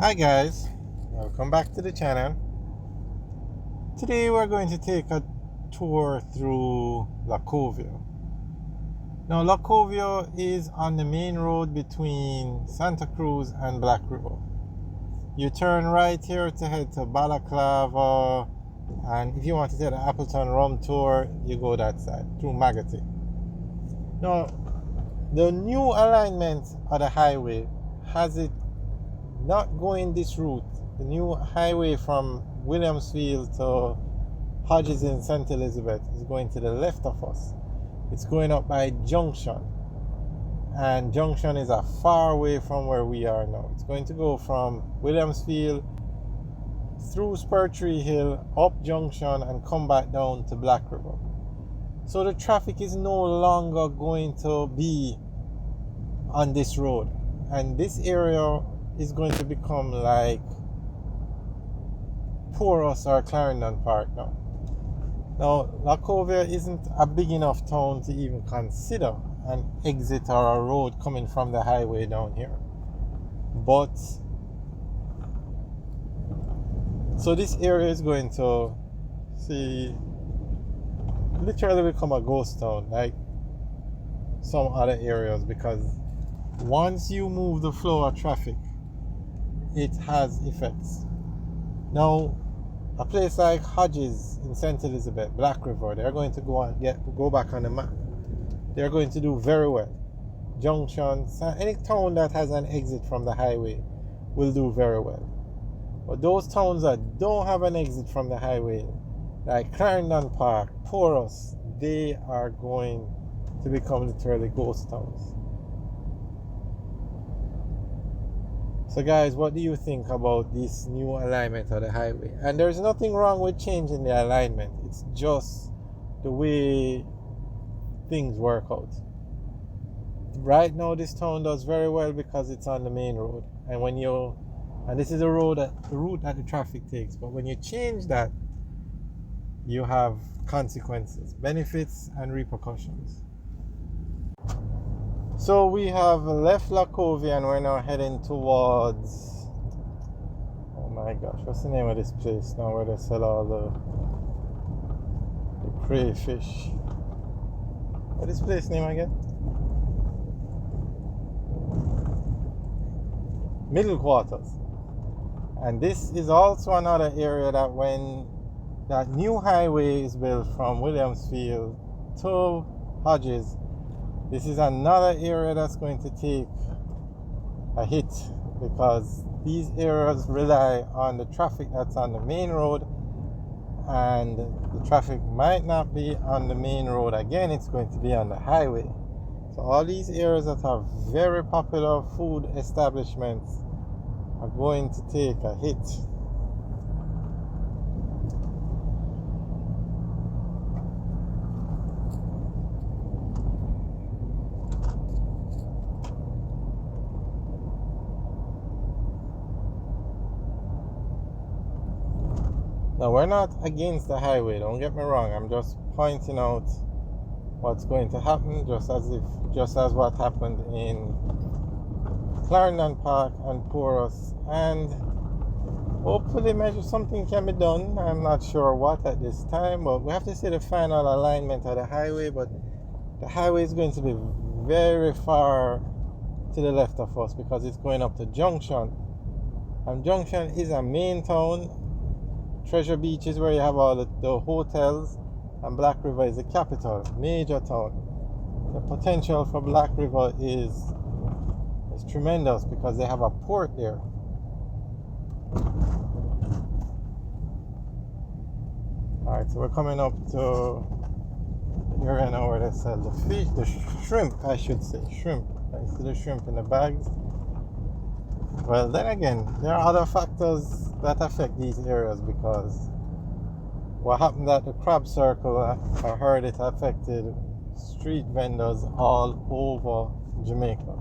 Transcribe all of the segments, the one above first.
Hi guys, welcome back to the channel. Today we're going to take a tour through Lacovia. Now Lacovia is on the main road between Santa Cruz and Black River. You turn right here to head to Balaclava, and if you want to take the Appleton Rum Tour, you go that side through Magotty. Now the new alignment of the highway has it not going this route. The new highway from Williamsfield to Hodges in St. Elizabeth is going to the left of us. It's going up by Junction, and Junction is a far away from where we are now. It's going to go from Williamsfield through Spurtree Hill, up Junction, and come back down to Black River. So the traffic is no longer going to be on this road, and this area is going to become like Porus or Clarendon Park now. Now, Lacovia isn't a big enough town to even consider an exit or a road coming from the highway down here. But, so this area is going to literally become a ghost town like some other areas, because once you move the flow of traffic, it has effects. Now, a place like Hodges in St. Elizabeth, Black River, they're going to go back on the map. They're going to do very well. Junction, any town that has an exit from the highway will do very well. But those towns that don't have an exit from the highway, like Clarendon Park, Porus, they are going to become literally ghost towns. So guys, what do you think about this new alignment of the highway? And there's nothing wrong with changing the alignment. It's just the way things work out. Right now this town does very well because it's on the main road. And this is the route that the traffic takes. But when you change that, you have consequences, benefits and repercussions. So we have left Lacovia and we're now heading towards, oh my gosh, what's the name of this place now where they sell all the crayfish? What's this place name again? Middle Quarters. And this is also another area that when that new highway is built from Williamsfield to Hodges, this is another area that's going to take a hit, because these areas rely on the traffic that's on the main road, and the traffic might not be on the main road again, it's going to be on the highway. So all these areas that are very popular food establishments are going to take a hit. Now, we're not against the highway, don't get me wrong. I'm just pointing out what's going to happen, just as what happened in Clarendon Park and Porus, and hopefully maybe something can be done. I'm not sure what at this time, but we have to see the final alignment of the highway. But the highway is going to be very far to the left of us because it's going up to Junction, and Junction is a main town. Treasure Beach is where you have all the hotels, and Black River is the capital, major town. The potential for Black River is tremendous because they have a port there. Alright, so we're coming up to the area now where they sell the shrimp, I should say, shrimp. I see the shrimp in the bags. Well, then again, there are other factors that affect these areas, because what happened at the crab circle, I heard it affected street vendors all over Jamaica.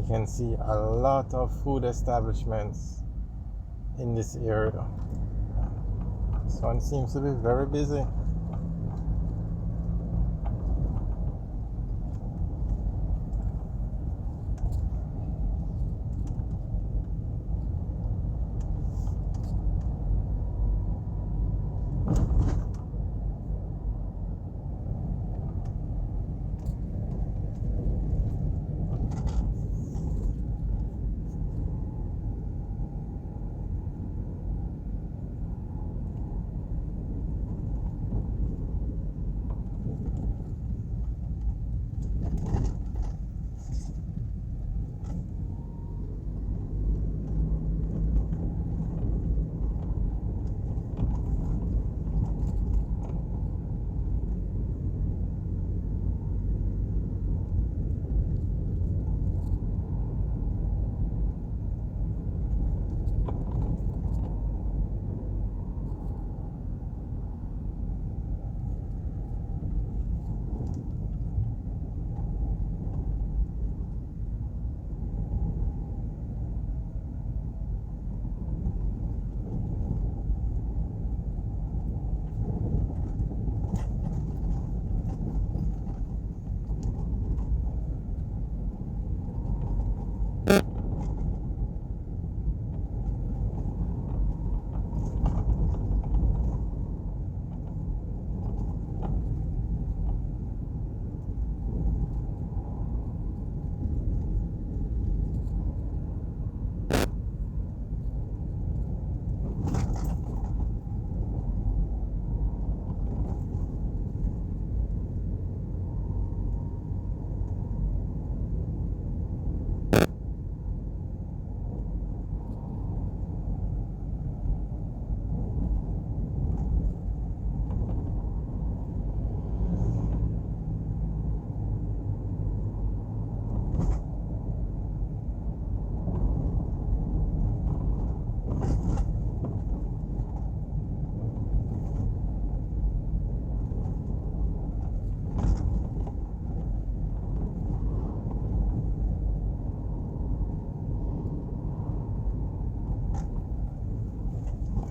You can see a lot of food establishments in this area. This one seems to be very busy.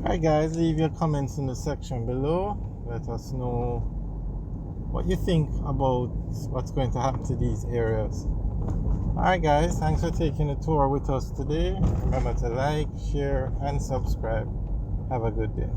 Alright guys, leave your comments in the section below. Let us know what you think about what's going to happen to these areas. Alright guys, thanks for taking a tour with us today. Remember to like, share and subscribe. Have a good day.